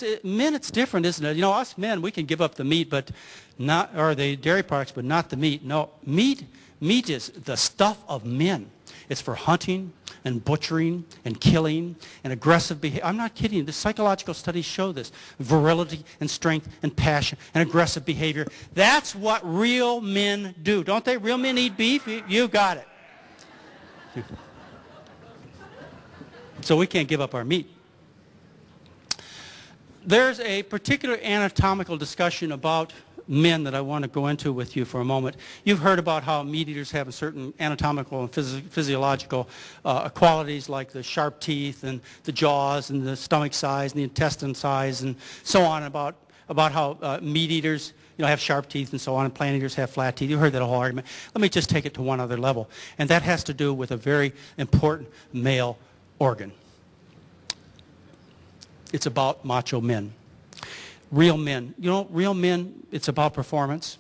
Whereas men, it's different, isn't it? You know, us men, we can give up the meat, but not, or the dairy products, but not the meat. No, meat is the stuff of men. It's for hunting and butchering and killing and aggressive behavior. I'm not kidding. The psychological studies show this. Virility and strength and passion and aggressive behavior. That's what real men do. Don't they? Real men eat beef? You got it. So we can't give up our meat. There's a particular anatomical discussion about men that I want to go into with you for a moment. You've heard about how meat eaters have a certain anatomical and physiological qualities, like the sharp teeth and the jaws and the stomach size and the intestine size and so on, about how meat eaters, you know, have sharp teeth and so on, and plant eaters have flat teeth. You heard that whole argument. Let me just take it to one other level, and that has to do with a very important male organ. It's about macho men. Real men. You know, real men, it's about performance.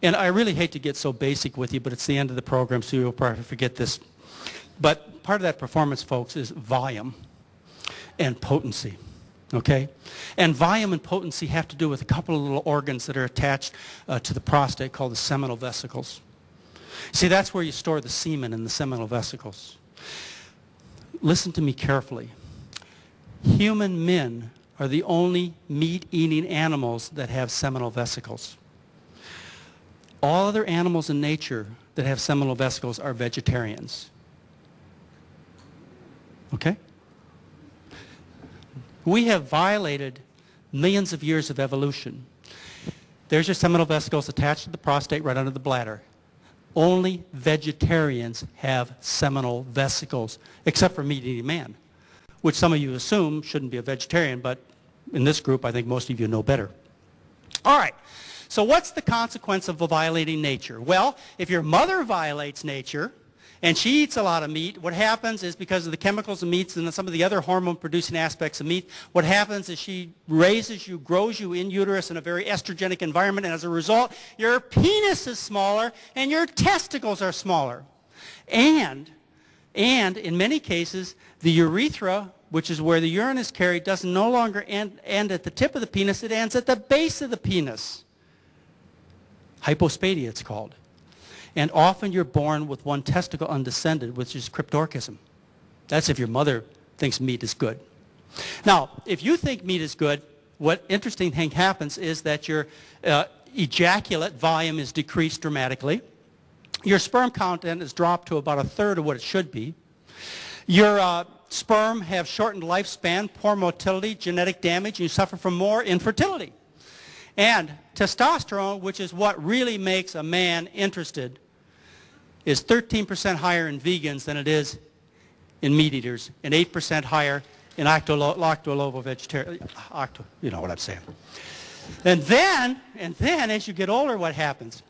And I really hate to get so basic with you, but it's the end of the program, so you'll probably forget this. But part of that performance, folks, is volume and potency. Okay? And volume and potency have to do with a couple of little organs that are attached to the prostate called the seminal vesicles. See, that's where you store the semen in the seminal vesicles. Listen to me carefully. Human men are the only meat-eating animals that have seminal vesicles. All other animals in nature that have seminal vesicles are vegetarians. Okay? We have violated millions of years of evolution. There's your seminal vesicles attached to the prostate right under the bladder. Only vegetarians have seminal vesicles, except for meat-eating man, which some of you assume shouldn't be a vegetarian, but in this group, I think most of you know better. All right, so what's the consequence of violating nature? Well, if your mother violates nature and she eats a lot of meat, what happens is, because of the chemicals of meats and some of the other hormone-producing aspects of meat, what happens is she raises you, grows you in uterus in a very estrogenic environment, and as a result, your penis is smaller and your testicles are smaller. And in many cases, the urethra, which is where the urine is carried, does no longer end at the tip of the penis. It ends at the base of the penis. Hypospadia, it's called. And often you're born with one testicle undescended, which is cryptorchism. That's if your mother thinks meat is good. Now, if you think meat is good, what interesting thing happens is that your ejaculate volume is decreased dramatically. Your sperm content is dropped to about a third of what it should be. Your sperm have shortened lifespan, poor motility, genetic damage, and you suffer from more infertility. And testosterone, which is what really makes a man interested, is 13% higher in vegans than it is in meat eaters, and 8% higher in lacto-ovo-vegetarian. You know what I'm saying. And then, as you get older, what happens?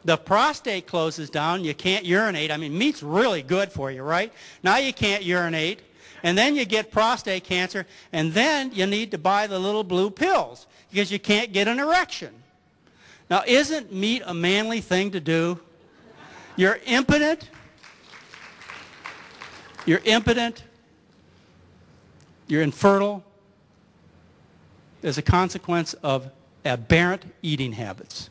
The prostate closes down. You can't urinate. I mean, meat's really good for you, right? Now you can't urinate. And then you get prostate cancer. And then you need to buy the little blue pills because you can't get an erection. Now, isn't meat a manly thing to do? You're impotent. You're impotent. You're infertile as a consequence of aberrant eating habits.